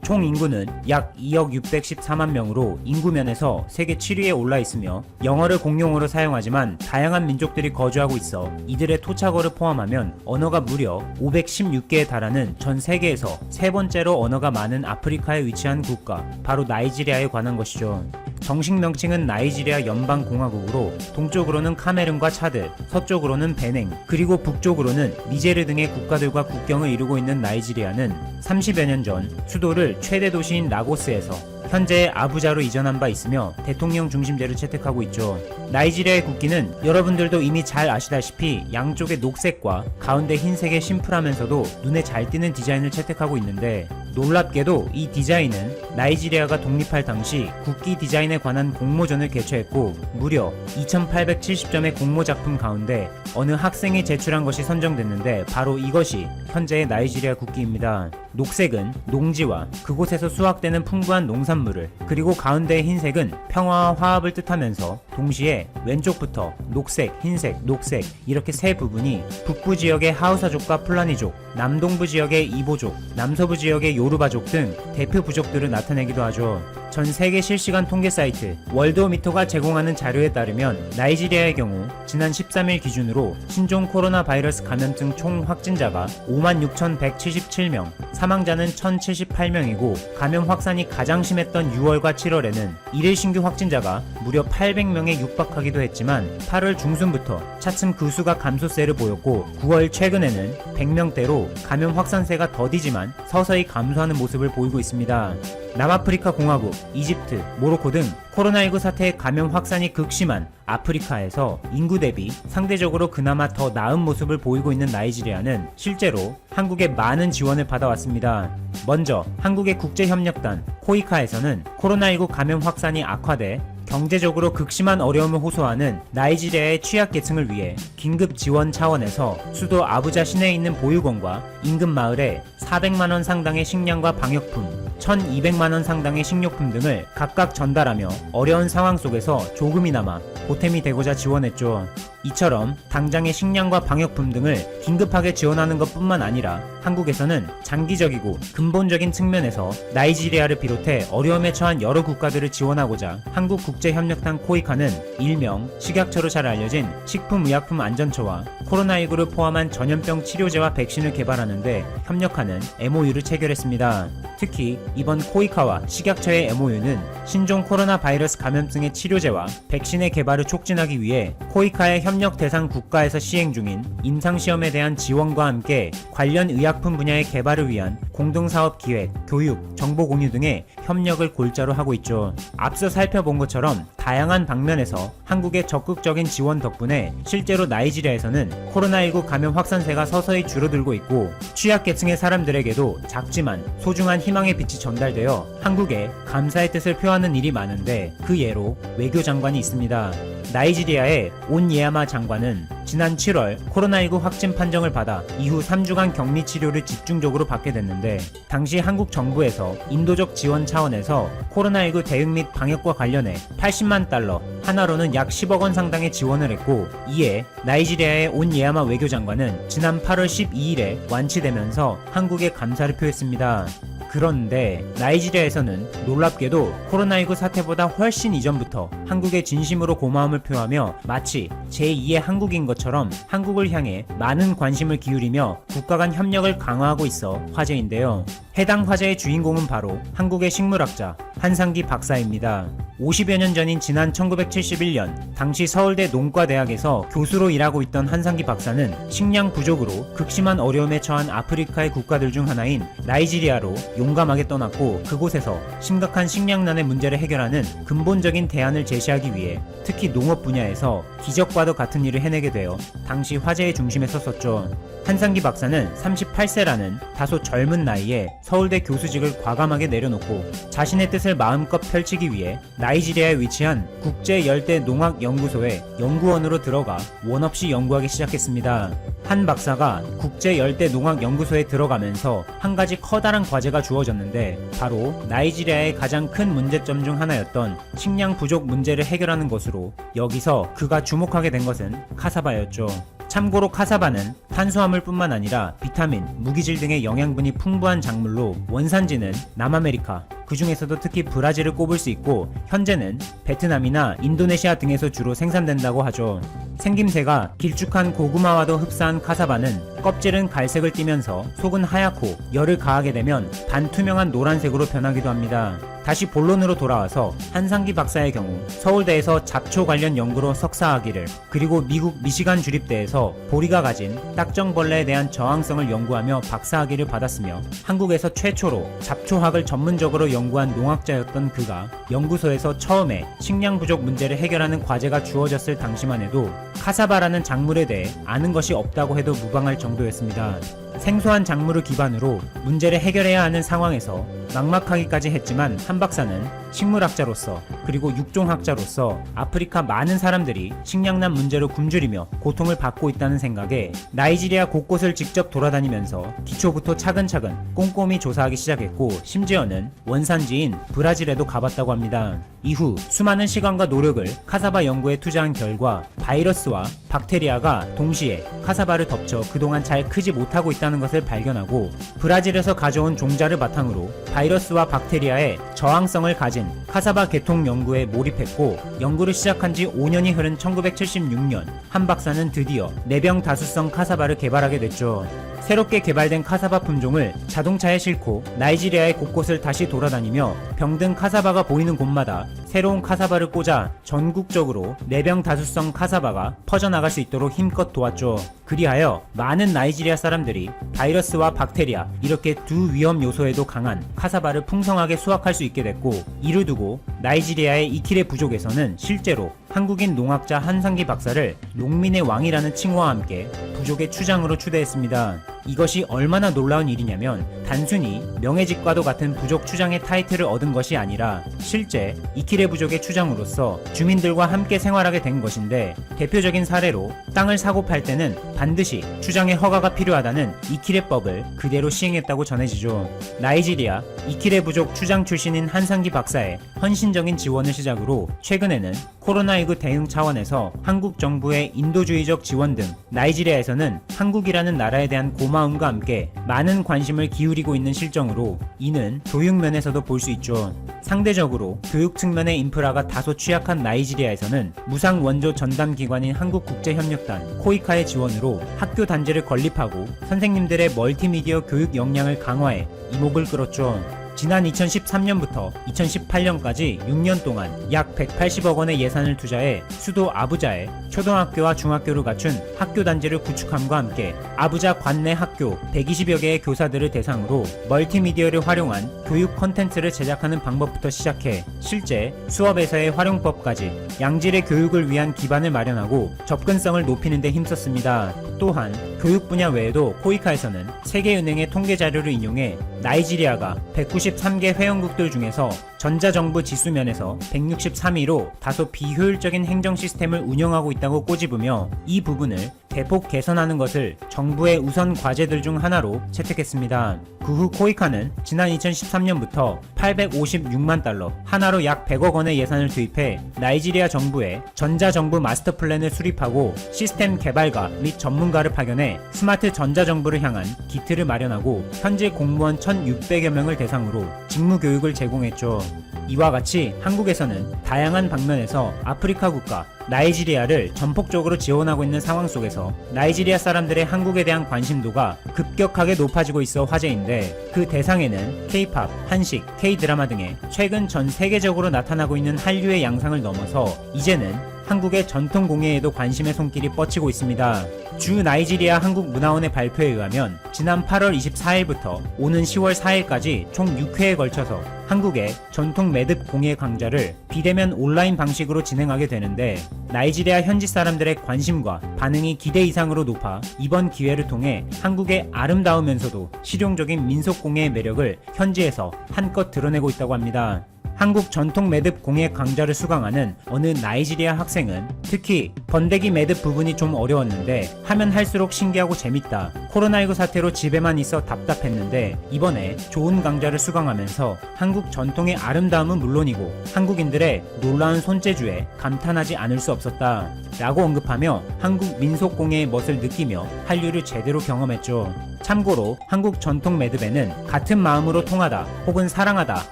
총 인구는 약 2억 614만 명으로 인구면에서 세계 7위에 올라 있으며 영어를 공용어로 사용하지만 다양한 민족들이 거주하고 있어 이들의 토착어를 포함하면 언어가 무려 516개에 달하는 전 세계에서 세 번째로 언어가 많은 아프리카에 위치한 국가, 바로 나이지리아에 관한 것이죠. 정식 명칭은 나이지리아 연방공화국으로 동쪽으로는 카메룬과 차드, 서쪽으로는 베냉, 그리고 북쪽으로는 니제르 등의 국가들과 국경을 이루고 있는 나이지리아는 30여 년 전 수도를 최대 도시인 라고스에서 현재 아부자로 이전한 바 있으며 대통령 중심제를 채택하고 있죠. 나이지리아의 국기는 여러분들도 이미 잘 아시다시피 양쪽에 녹색과 가운데 흰색의 심플하면서도 눈에 잘 띄는 디자인을 채택하고 있는데, 놀랍게도 이 디자인은 나이지리아가 독립할 당시 국기 디자인에 관한 공모전을 개최했고 무려 2870점의 공모 작품 가운데 어느 학생이 제출한 것이 선정됐는데 바로 이것이 현재의 나이지리아 국기입니다. 녹색은 농지와 그곳에서 수확되는 풍부한 농산물을, 그리고 가운데의 흰색은 평화와 화합을 뜻하면서 동시에 왼쪽부터 녹색, 흰색, 녹색 이렇게 세 부분이 북부 지역의 하우사족과 플라니족, 남동부 지역의 이보족, 남서부 지역의 요르바족 등 대표 부족들을 나타내기도 하죠. 전 세계 실시간 통계 사이트 월드오미터가 제공하는 자료에 따르면 나이지리아의 경우 지난 13일 기준으로 신종 코로나 바이러스 감염증 총 확진자가 56,177명, 사망자는 1,078명이고 감염 확산이 가장 심했던 6월과 7월에는 일일 신규 확진자가 무려 800명에 육박하기도 했지만 8월 중순부터 차츰 그 수가 감소세를 보였고 9월 최근에는 100명대로 감염 확산세가 더디지만 서서히 감소하는 모습을 보이고 있습니다. 남아프리카 공화국, 이집트, 모로코 등 코로나19 사태의 감염 확산이 극심한 아프리카에서 인구 대비 상대적으로 그나마 더 나은 모습을 보이고 있는 나이지리아는 실제로 한국의 많은 지원을 받아왔습니다. 먼저 한국의 국제협력단 코이카에서는 코로나19 감염 확산이 악화돼 경제적으로 극심한 어려움을 호소하는 나이지리아의 취약계층을 위해 긴급 지원 차원에서 수도 아부자 시내에 있는 보육원과 인근 마을에 400만원 상당의 식량과 방역품, 1200만원 상당의 식료품 등을 각각 전달하며 어려운 상황 속에서 조금이나마 보탬이 되고자 지원했죠. 이처럼 당장의 식량과 방역품 등을 긴급하게 지원하는 것뿐만 아니라 한국에서는 장기적이고 근본적인 측면에서 나이지리아를 비롯해 어려움에 처한 여러 국가들을 지원하고자 한국국제협력단 코이카는 일명 식약처로 잘 알려진 식품의약품안전처와 코로나19를 포함한 전염병 치료제와 백신을 개발하는데 협력하는 MOU를 체결했습니다. 특히 이번 코이카와 식약처의 MOU는 신종 코로나 바이러스 감염증의 치료제와 백신의 개발을 촉진하기 위해 코이카의 협력 대상 국가에서 시행 중인 임상시험에 대한 지원과 함께 관련 의약품 분야의 개발을 위한 공동사업 기획, 교육, 정보 공유 등의 협력을 골자로 하고 있죠. 앞서 살펴본 것처럼 다양한 방면에서 한국의 적극적인 지원 덕분에 실제로 나이지리아에서는 코로나19 감염 확산세가 서서히 줄어들고 있고 취약계층의 사람들에게도 작지만 소중한 희망의 빛이 전달되어 한국에 감사의 뜻을 표하는 일이 많은데 그 예로 외교장관이 있습니다. 나이지리아의 온예야마 장관은 지난 7월 코로나19 확진 판정을 받아 이후 3주간 격리 치료를 집중적으로 받게 됐는데 당시 한국 정부에서 인도적 지원 차원에서 코로나19 대응 및 방역과 관련해 80만 달러, 하나로는 약 10억 원 상당의 지원을 했고 이에 나이지리아의 온예야마 외교장관은 지난 8월 12일에 완치되면서 한국에 감사를 표했습니다. 그런데 나이지리아에서는 놀랍게도 코로나19 사태보다 훨씬 이전부터 한국에 진심으로 고마움을 표하며 마치 제2의 한국인 것처럼 한국을 향해 많은 관심을 기울이며 국가 간 협력을 강화하고 있어 화제인데요. 해당 화제의 주인공은 바로 한국의 식물학자 한상기 박사입니다. 50여 년 전인 지난 1971년 당시 서울대 농과대학에서 교수로 일하고 있던 한상기 박사는 식량 부족으로 극심한 어려움에 처한 아프리카의 국가들 중 하나인 나이지리아로 용감하게 떠났고 그곳에서 심각한 식량난의 문제를 해결하는 근본적인 대안을 제시하기 위해 특히 농업 분야에서 기적과도 같은 일을 해내게 되어 당시 화제의 중심에 섰었죠. 한상기 박사는 38세라는 다소 젊은 나이에 서울대 교수직을 과감하게 내려놓고 자신의 뜻을 마음껏 펼치기 위해 나이지리아에 위치한 국제열대농학연구소의 연구원으로 들어가 원없이 연구하기 시작했습니다. 한 박사가 국제열대농학연구소에 들어가면서 한 가지 커다란 과제가 주어졌는데 바로 나이지리아의 가장 큰 문제점 중 하나였던 식량 부족 문제를 해결하는 것으로 여기서 그가 주목하게 된 것은 카사바였죠. 참고로 카사바는 탄수화물뿐만 아니라 비타민, 무기질 등의 영양분이 풍부한 작물로 원산지는 남아메리카, 그 중에서도 특히 브라질을 꼽을 수 있고 현재는 베트남이나 인도네시아 등에서 주로 생산된다고 하죠. 생김새가 길쭉한 고구마와도 흡사한 카사바는 껍질은 갈색을 띠면서 속은 하얗고 열을 가하게 되면 반투명한 노란색으로 변하기도 합니다. 다시 본론으로 돌아와서 한상기 박사의 경우 서울대에서 잡초 관련 연구로 석사학위를, 그리고 미국 미시간 주립대에서 보리가 가진 딱정벌레에 대한 저항성을 연구하며 박사학위를 받았으며 한국에서 최초로 잡초학을 전문적으로 연구한 농학자였던 그가 연구소에서 처음에 식량 부족 문제를 해결하는 과제가 주어졌을 당시만 해도 카사바라는 작물에 대해 아는 것이 없다고 해도 무방할 정도였습니다. 생소한 작물을 기반으로 문제를 해결해야 하는 상황에서 막막하기까지 했지만 한 박사는 식물학자로서 그리고 육종학자로서 아프리카 많은 사람들이 식량난 문제로 굶주리며 고통을 받고 있다는 생각에 나이지리아 곳곳을 직접 돌아다니면서 기초부터 차근차근 꼼꼼히 조사하기 시작했고 심지어는 원산지인 브라질에도 가봤다고 합니다. 이후 수많은 시간과 노력을 카사바 연구에 투자한 결과 바이러스와 박테리아가 동시에 카사바를 덮쳐 그동안 잘 크지 못하고 있다는 것을 발견하고 브라질에서 가져온 종자를 바탕으로 바이러스와 박테리아의 저항성을 가진 카사바 계통 연구에 몰입했고 연구를 시작한 지 5년이 흐른 1976년 한 박사는 드디어 내병 다수성 카사바를 개발하게 됐죠. 새롭게 개발된 카사바 품종을 자동차에 싣고 나이지리아의 곳곳을 다시 돌아다니며 병든 카사바가 보이는 곳마다 새로운 카사바를 꽂아 전국적으로 내병 다수성 카사바가 퍼져나갈 수 있도록 힘껏 도왔죠. 그리하여 많은 나이지리아 사람들이 바이러스와 박테리아 이렇게 두 위험 요소에도 강한 카사바를 풍성하게 수확할 수 있게 됐고 이를 두고 나이지리아의 이키레 부족에서는 실제로 한국인 농학자 한상기 박사를 농민의 왕이라는 칭호와 함께 부족의 추장으로 추대했습니다. 이것이 얼마나 놀라운 일이냐면 단순히 명예직과도 같은 부족 추장의 타이틀을 얻은 것이 아니라 실제 이키레 부족의 추장으로서 주민들과 함께 생활하게 된 것인데 대표적인 사례로 땅을 사고 팔 때는 반드시 추장의 허가가 필요하다는 이키레법을 그대로 시행했다고 전해지죠. 나이지리아 이키레 부족 추장 출신인 한상기 박사의 헌신적인 지원을 시작으로 최근에는 코로나19 대응 차원에서 한국 정부의 인도주의적 지원 등 나이지리아에서는 한국이라는 나라에 대한 고마움과 함께 많은 관심을 기울이고 있는 실정으로 이는 교육 면에서도 볼 수 있죠. 상대적으로 교육 측면의 인프라가 다소 취약한 나이지리아에서는 무상 원조 전담 기관인 한국국제협력단 코이카의 지원으로 학교 단지를 건립하고 선생님들의 멀티미디어 교육 역량을 강화해 이목을 끌었죠. 지난 2013년부터 2018년까지 6년 동안 약 180억 원의 예산을 투자해 수도 아부자에 초등학교와 중학교를 갖춘 학교 단지를 구축함과 함께 아부자 관내 학교 120여 개의 교사들을 대상으로 멀티미디어를 활용한 교육 콘텐츠를 제작하는 방법부터 시작해 실제 수업에서의 활용법까지 양질의 교육을 위한 기반을 마련하고 접근성을 높이는 데 힘썼습니다. 또한 교육 분야 외에도 코이카에서는 세계은행의 통계 자료를 인용해 나이지리아가 193개 회원국들 중에서 전자정부 지수면에서 163위로 다소 비효율적인 행정 시스템을 운영하고 있다고 꼬집으며 이 부분을 대폭 개선하는 것을 정부의 우선 과제들 중 하나로 채택했습니다. 그 후 코이카는 지난 2013년부터 856만 달러, 하나로 약 100억 원의 예산을 투입해 나이지리아 정부에 전자정부 마스터 플랜을 수립하고 시스템 개발가 및 전문가를 파견해 스마트 전자정부를 향한 기틀을 마련하고 현재 공무원 1,600여 명을 대상으로 직무 교육을 제공했죠. 이와 같이 한국에서는 다양한 방면에서 아프리카 국가 나이지리아를 전폭적으로 지원하고 있는 상황 속에서 나이지리아 사람들의 한국에 대한 관심도가 급격하게 높아지고 있어 화제인데 그 대상에는 K-팝, 한식, K-드라마 등의 최근 전 세계적으로 나타나고 있는 한류의 양상을 넘어서 이제는 한국의 전통 공예에도 관심의 손길이 뻗치고 있습니다. 주 나이지리아 한국문화원의 발표에 의하면 지난 8월 24일부터 오는 10월 4일까지 총 6회에 걸쳐서 한국의 전통 매듭 공예 강좌를 비대면 온라인 방식으로 진행하게 되는데 나이지리아 현지 사람들의 관심과 반응이 기대 이상으로 높아 이번 기회를 통해 한국의 아름다우면서도 실용적인 민속 공예의 매력을 현지에서 한껏 드러내고 있다고 합니다. 한국 전통 매듭 공예 강좌를 수강하는 어느 나이지리아 학생은 특히 번데기 매듭 부분이 좀 어려웠는데 하면 할수록 신기하고 재밌다. 코로나19 사태로 집에만 있어 답답했는데 이번에 좋은 강좌를 수강하면서 한국 전통의 아름다움은 물론이고 한국인들의 놀라운 손재주에 감탄하지 않을 수 없었다 라고 언급하며 한국 민속공예의 멋을 느끼며 한류를 제대로 경험했죠. 참고로 한국 전통 매듭에는 같은 마음으로 통하다 혹은 사랑하다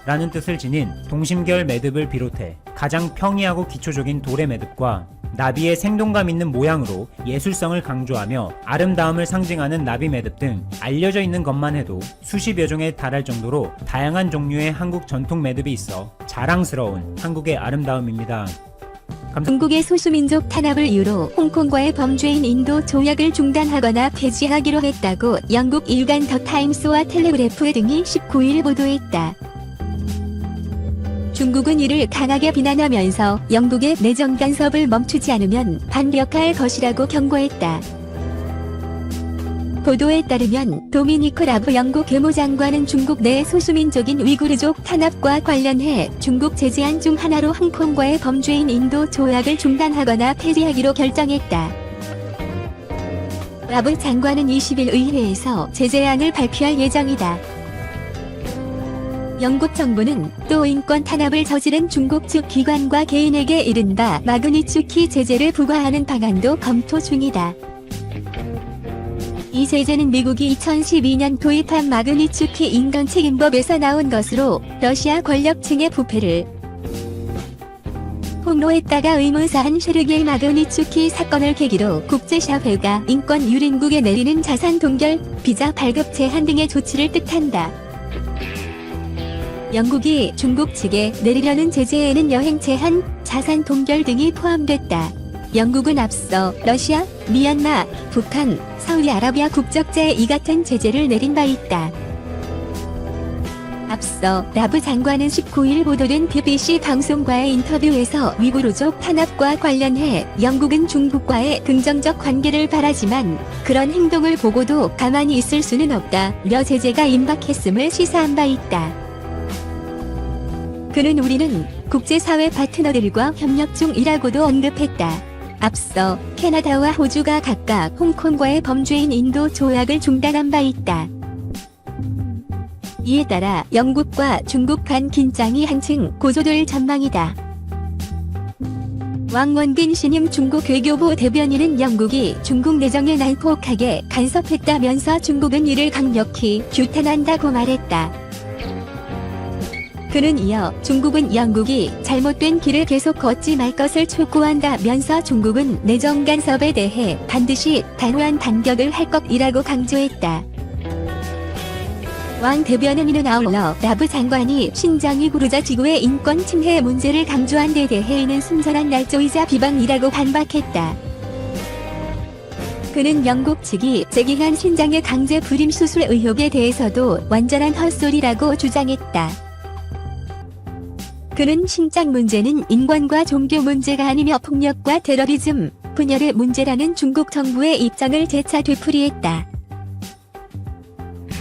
라는 뜻을 지닌 동심계열 매듭을 비롯해 가장 평이하고 기초적인 도래 매듭과 나비의 생동감 있는 모양으로 예술성을 강조하며 아름다움을 상징하는 나비 매듭 등 알려져 있는 것만 해도 수십여 종에 달할 정도로 다양한 종류의 한국 전통 매듭이 있어 자랑스러운 한국의 아름다움입니다. 중국의 소수민족 탄압을 이유로 홍콩과의 범죄인 인도 조약을 중단하거나 폐지하기로 했다고 영국 일간 더 타임스와 텔레그래프 등이 19일 보도했다. 중국은 이를 강하게 비난하면서 영국의 내정 간섭을 멈추지 않으면 반격할 것이라고 경고했다. 보도에 따르면 도미니크 라브 영국 외무장관은 중국 내 소수민족인 위구르족 탄압과 관련해 중국 제재안 중 하나로 홍콩과의 범죄인 인도 조약을 중단하거나 폐지하기로 결정했다. 라브 장관은 20일 의회에서 제재안을 발표할 예정이다. 영국 정부는 또 인권 탄압을 저지른 중국 측 기관과 개인에게 이른바 마그니츠키 제재를 부과하는 방안도 검토 중이다. 이 제재는 미국이 2012년 도입한 마그니츠키 인권책임법에서 나온 것으로 러시아 권력층의 부패를 폭로했다가 의문사한 쉐르게이 마그니츠키 사건을 계기로 국제사회가 인권 유린국에 내리는 자산 동결, 비자 발급 제한 등의 조치를 뜻한다. 영국이 중국 측에 내리려는 제재에는 여행 제한, 자산 동결 등이 포함됐다. 영국은 앞서 러시아, 미얀마, 북한, 사우디아라비아 국적자에 이 같은 제재를 내린 바 있다. 앞서 라브 장관은 19일 보도된 BBC 방송과의 인터뷰에서 위구르족 탄압과 관련해 영국은 중국과의 긍정적 관계를 바라지만 그런 행동을 보고도 가만히 있을 수는 없다며 제재가 임박했음을 시사한 바 있다. 그는 우리는 국제사회 파트너들과 협력 중이라고도 언급했다. 앞서 캐나다와 호주가 각각 홍콩과의 범죄인 인도 조약을 중단한 바 있다. 이에 따라 영국과 중국 간 긴장이 한층 고조될 전망이다. 왕원빈 신임 중국 외교부 대변인은 영국이 중국 내정에 난폭하게 간섭했다면서 중국은 이를 강력히 규탄한다고 말했다. 그는 이어 중국은 영국이 잘못된 길을 계속 걷지 말 것을 촉구한다면서 중국은 내정 간섭에 대해 반드시 단호한 반격을 할 것이라고 강조했다. 왕 대변인은 아울러 라브 장관이 신장 위구르자 지구의 인권 침해 문제를 강조한 데 대해는 순전한 날조이자 비방이라고 반박했다. 그는 영국 측이 제기한 신장의 강제 불임 수술 의혹에 대해서도 완전한 헛소리라고 주장했다. 그는 신장 문제는 인권과 종교 문제가 아니며 폭력과 테러리즘, 분열의 문제라는 중국 정부의 입장을 재차 되풀이했다.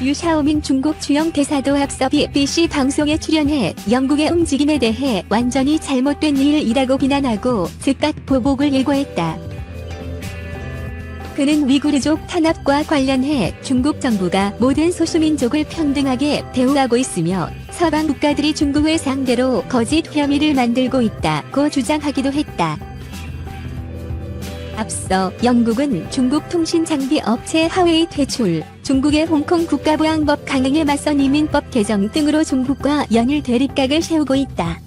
유샤오밍 중국 주영 대사도 앞서 BBC 방송에 출연해 영국의 움직임에 대해 완전히 잘못된 일이라고 비난하고 즉각 보복을 예고했다. 그는 위구르족 탄압과 관련해 중국 정부가 모든 소수민족을 평등하게 대우하고 있으며 서방 국가들이 중국을 상대로 거짓 혐의를 만들고 있다고 주장하기도 했다. 앞서 영국은 중국 통신장비 업체 하웨이 퇴출, 중국의 홍콩 국가보안법 강행에 맞선 이민법 개정 등으로 중국과 연일 대립각을 세우고 있다.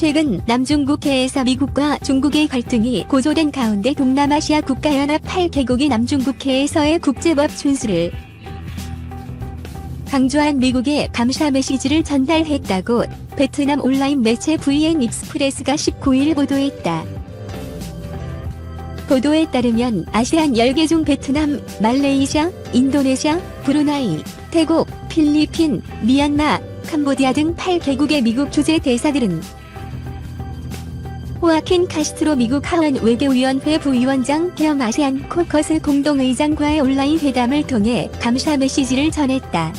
최근 남중국해에서 미국과 중국의 갈등이 고조된 가운데 동남아시아 국가연합 8개국이 남중국해에서의 국제법 준수를 강조한 미국에 감사 메시지를 전달했다고 베트남 온라인 매체 VN 익스프레스가 19일 보도했다. 보도에 따르면 아시안 10개 중 베트남, 말레이시아, 인도네시아, 브루나이, 태국, 필리핀, 미얀마, 캄보디아 등 8개국의 미국 주재 대사들은 호아킨 카스트로 미국 하원 외교위원회 부위원장 겸 아세안 코커스 공동의장과의 온라인 회담을 통해 감사 메시지를 전했다.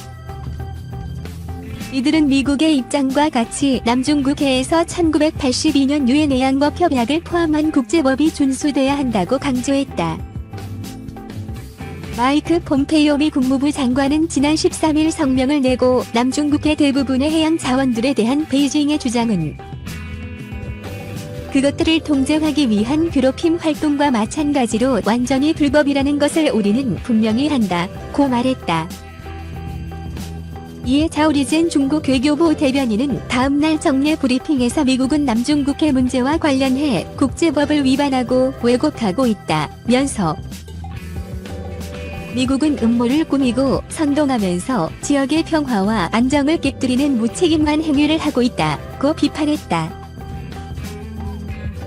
이들은 미국의 입장과 같이 남중국해에서 1982년 유엔 해양법 협약을 포함한 국제법이 준수돼야 한다고 강조했다. 마이크 폼페이오 미 국무부 장관은 지난 13일 성명을 내고 남중국해 대부분의 해양 자원들에 대한 베이징의 주장은 그것들을 통제하기 위한 괴롭힘 활동과 마찬가지로 완전히 불법이라는 것을 우리는 분명히 한다고 말했다. 이에 자오리젠 중국 외교부 대변인은 다음날 정례 브리핑에서 미국은 남중국해 문제와 관련해 국제법을 위반하고 왜곡하고 있다면서 미국은 음모를 꾸미고 선동하면서 지역의 평화와 안정을 깨뜨리는 무책임한 행위를 하고 있다고 비판했다.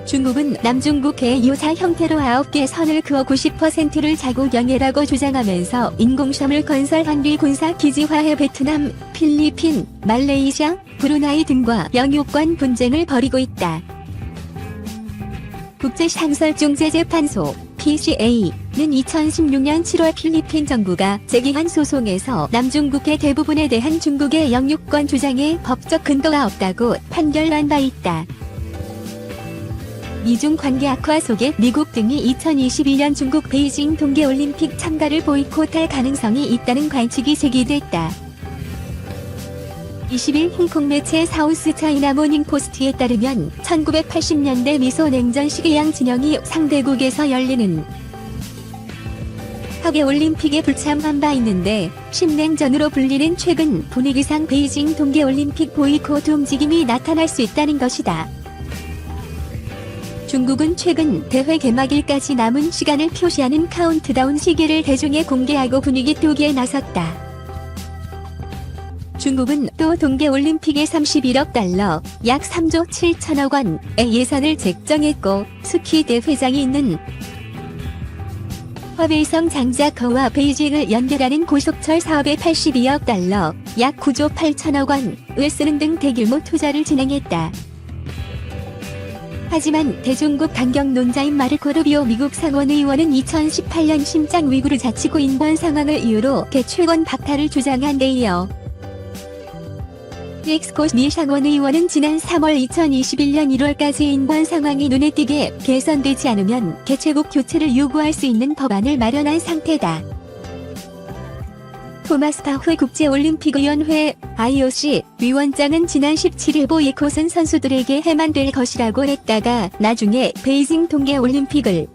중국은 남중국해 유사 형태로 9개 선을 그어 90%를 자국 영해라고 주장하면서 인공섬을 건설한 뒤 군사기지화해 베트남, 필리핀, 말레이시아, 브루나이 등과 영유권 분쟁을 벌이고 있다. 국제상설중재재판소 PCA는 2016년 7월 필리핀 정부가 제기한 소송에서 남중국해 대부분에 대한 중국의 영유권 주장에 법적 근거가 없다고 판결한 바 있다. 미중 관계 악화 속에 미국 등이 2022년 중국 베이징 동계올림픽 참가를 보이콧할 가능성이 있다는 관측이 제기됐다. 20일 홍콩 매체 사우스 차이나 모닝포스트에 따르면 1980년대 미소 냉전 시기 양 진영이 상대국에서 열리는 하계올림픽에 불참한 바 있는데 신냉전으로 불리는 최근 분위기상 베이징 동계올림픽 보이콧 움직임이 나타날 수 있다는 것이다. 중국은 최근 대회 개막일까지 남은 시간을 표시하는 카운트다운 시기를 대중에 공개하고 분위기 띄우기에 나섰다. 중국은 또 동계올림픽에 31억 달러, 약 3조 7천억 원의 예산을 책정했고 스키 대회장이 있는 화웨이성 장자커와 베이징을 연결하는 고속철 사업에 82억 달러, 약 9조 8천억 원을 쓰는 등 대규모 투자를 진행했다. 하지만 대중국 강경 논자인 마르코 루비오 미국 상원의원은 2018년 신장 위구르 자치구 인권 상황을 이유로 개최권 박탈을 주장한 데 이어 릭스코 미 상원의원은 지난 3월 2021년 1월까지 인권 상황이 눈에 띄게 개선되지 않으면 개최국 교체를 요구할 수 있는 법안을 마련한 상태다. 토마스 바흐 국제올림픽위원회 IOC 위원장은 지난 17일 보이콧은 선수들에게 해만 될 것이라고 했다가 나중에 베이징 동계올림픽을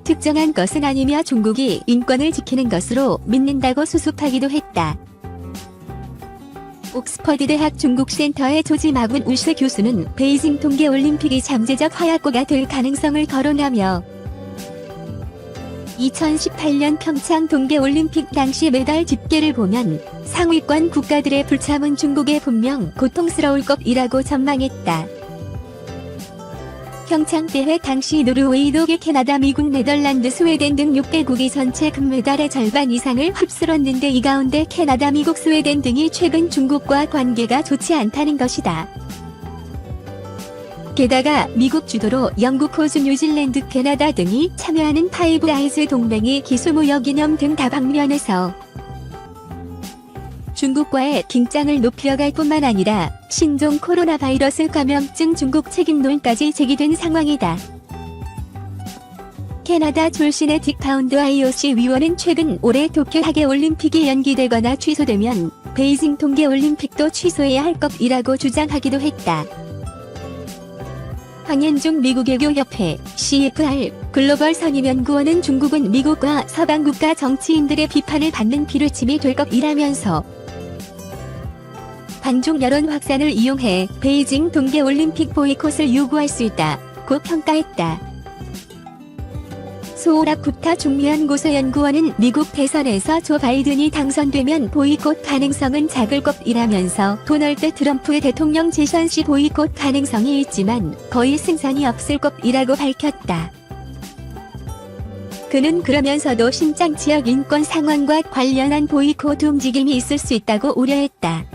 특정한 것은 아니며 중국이 인권을 지키는 것으로 믿는다고 수습하기도 했다. 옥스퍼드 대학 중국센터의 조지 마군 우스 교수는 베이징 동계올림픽이 잠재적 화약고가 될 가능성을 거론하며 2018년 평창 동계올림픽 당시 메달 집계를 보면 상위권 국가들의 불참은 중국에 분명 고통스러울 것이라고 전망했다. 평창 대회 당시 노르웨이, 독일, 캐나다, 미국, 네덜란드, 스웨덴 등 6개국이 전체 금메달의 절반 이상을 휩쓸었는데 이 가운데 캐나다, 미국, 스웨덴 등이 최근 중국과 관계가 좋지 않다는 것이다. 게다가 미국 주도로 영국, 호주, 뉴질랜드, 캐나다 등이 참여하는 파이브 아이즈 동맹이 기술무역 이념 등 다방면에서 중국과의 긴장을 높여갈 뿐만 아니라 신종 코로나 바이러스 감염증 중국 책임론까지 제기된 상황이다. 캐나다 출신의 딕 파운드 IOC 위원은 최근 올해 도쿄 하계올림픽이 연기되거나 취소되면 베이징 동계올림픽도 취소해야 할 것이라고 주장하기도 했다. 황현중 미국 외교협회 CFR 글로벌 선임연구원은 중국은 미국과 서방국가 정치인들의 비판을 받는 피루침이 될 것이라면서 반중 여론 확산을 이용해 베이징 동계올림픽 보이콧을 요구할 수 있다고 평가했다. 소오라쿠타 중미연구소연구원은 미국 대선에서 조 바이든이 당선되면 보이콧 가능성은 작을 것이라면서 도널드 트럼프 대통령 재선 시 보이콧 가능성이 있지만 거의 승산이 없을 것이라고 밝혔다. 그는 그러면서도 신장 지역 인권 상황과 관련한 보이콧 움직임이 있을 수 있다고 우려했다.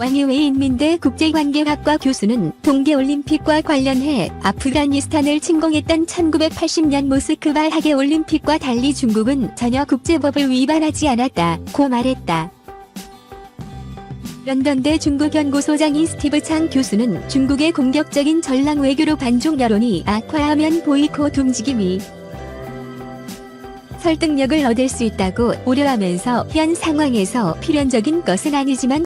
왕유웨이 인민대 국제관계학과 교수는 동계올림픽과 관련해 아프가니스탄을 침공했던 1980년 모스크바 하계올림픽과 달리 중국은 전혀 국제법을 위반하지 않았다고 말했다. 런던대 중국연구소장인 스티브 창 교수는 중국의 공격적인 전랑 외교로 반중 여론이 악화하면 보이콧 움직임이 설득력을 얻을 수 있다고 우려하면서 현 상황에서 필연적인 것은 아니지만